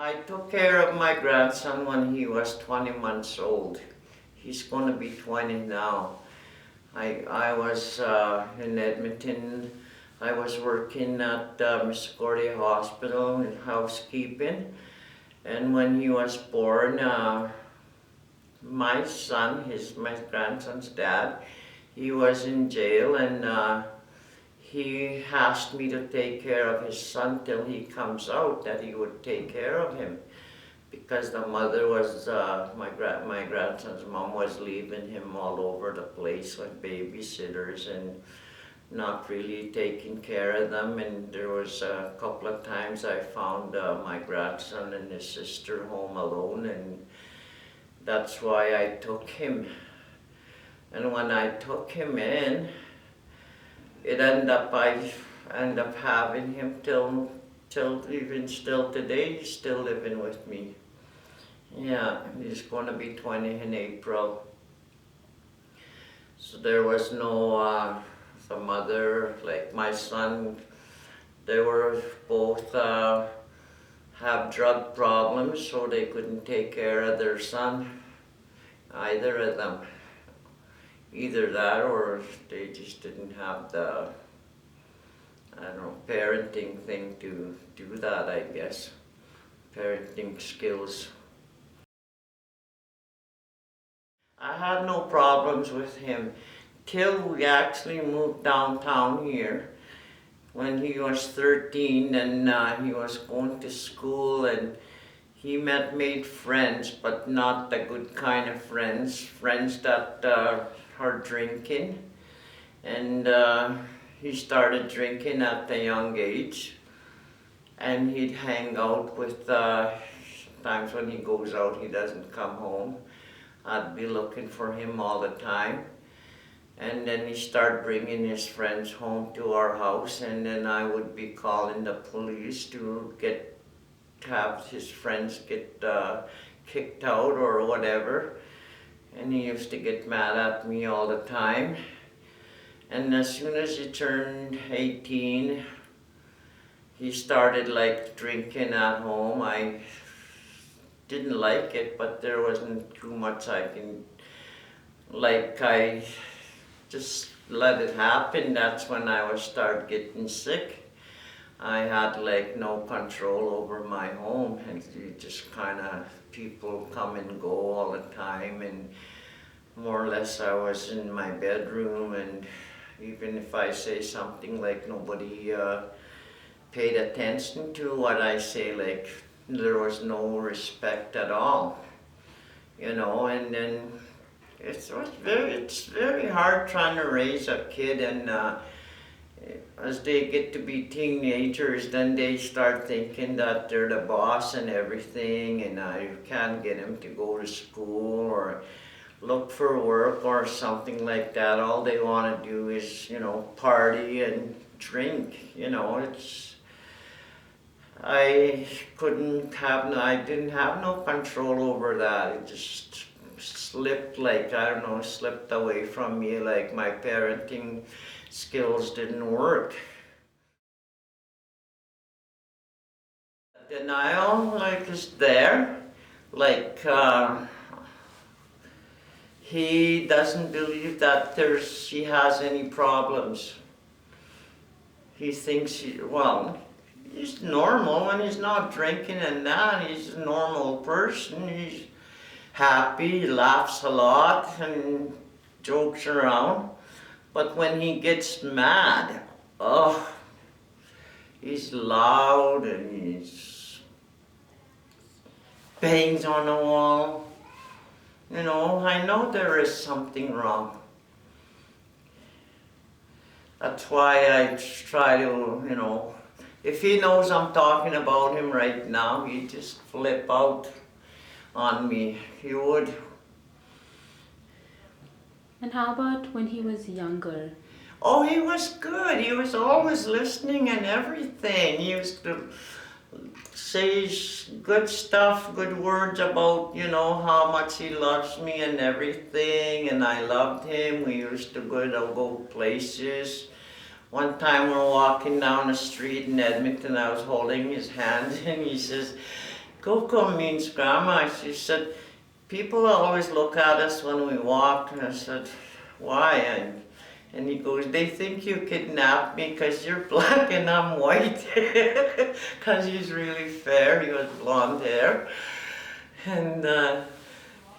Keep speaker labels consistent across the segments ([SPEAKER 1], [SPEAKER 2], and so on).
[SPEAKER 1] I took care of my grandson when he was 20 months old. He's going to be 20 now. I was in Edmonton. I was working at Misericordia Hospital in housekeeping. And when he was born, my son, my grandson's dad, he was in jail, and he asked me to take care of his son till he comes out, that he would take care of him. Because the mother was, my grandson's mom was leaving him all over the place with babysitters and not really taking care of them. And there was a couple of times I found my grandson and his sister home alone, and that's why I took him. And when I took him in, I ended up having him till even still today. He's still living with me. Yeah, he's going to be 20 in April. So there was no, the mother, like my son, they were both have drug problems, so they couldn't take care of their son, either of them. Either that, or they just didn't have the, I don't know, parenting thing to do that, I guess. Parenting skills. I had no problems with him till we actually moved downtown here. When he was 13, and he was going to school, and he made friends, but not the good kind of friends. Friends that are drinking, and he started drinking at a young age, and he'd hang out with, times when he goes out, he doesn't come home. I'd be looking for him all the time. And then he started bringing his friends home to our house, and then I would be calling the police to have his friends get kicked out or whatever. And he used to get mad at me all the time. And as soon as he turned 18, he started like drinking at home. I didn't like it, but there wasn't too much I just let it happen. That's when I would start getting sick. I had like no control over my home, and you just kind of, people come and go all the time, and more or less I was in my bedroom, and even if I say something, like nobody paid attention to what I say, like there was no respect at all, you know. And then it's very hard trying to raise a kid, and as they get to be teenagers, then they start thinking that they're the boss and everything, and you can't get them to go to school or look for work or something like that. All they want to do is, you know, party and drink, you know. I didn't have no control over that. It just slipped, like, I don't know, slipped away from me, like my parenting skills didn't work. Denial, like, is there. Like, he doesn't believe that he has any problems. He thinks, he's normal when he's not drinking and that. He's a normal person. He's happy, he laughs a lot and jokes around. But when he gets mad, oh, he's loud and he's bangs on the wall. You know, I know there is something wrong. That's why I try to, you know, if he knows I'm talking about him right now, he'd just flip out on me. He would.
[SPEAKER 2] And how about when he was younger?
[SPEAKER 1] Oh, he was good. He was always listening and everything. He used to say good stuff, good words about, you know, how much he loves me and everything, and I loved him. We used to go places. One time we're walking down the street in Edmonton, I was holding his hand, and he says, Coco means grandma. She said, people always look at us when we walk. And I said, why? And he goes, they think you kidnapped me because you're black and I'm white. Because he's really fair. He was blonde hair. And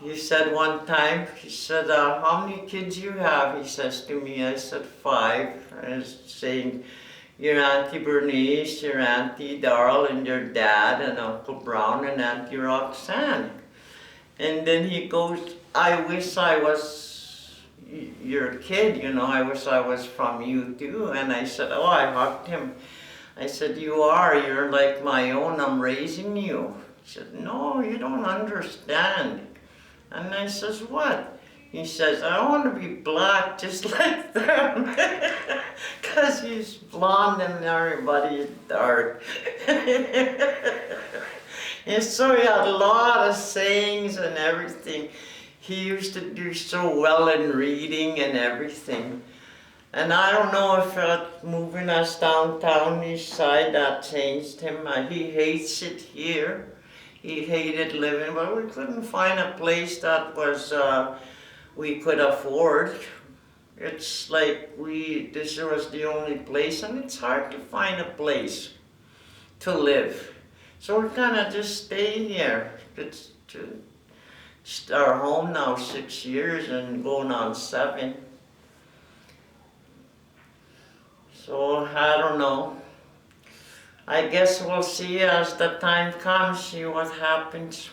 [SPEAKER 1] he said one time, he said, how many kids you have? He says to me, I said, 5. I was saying, your Auntie Bernice, your Auntie Darl, and your dad, and Uncle Brown, and Auntie Roxanne. And then he goes, I wish I was your kid, you know, I wish I was from you too. And I said, oh, I hugged him. I said, you are, you're like my own, I'm raising you. He said, no, you don't understand. And I says, what? He says, I want to be black just like them. Because he's blonde and everybody is dark. And so he had a lot of sayings and everything. He used to do so well in reading and everything. And I don't know if moving us downtown east side, that changed him. He hates it here. He hated living, but we couldn't find a place that was we could afford. It's like this was the only place, and it's hard to find a place to live. So we kind of just stay here. It's our home now 6 years and going on 7. So I don't know. I guess we'll see as the time comes, see what happens.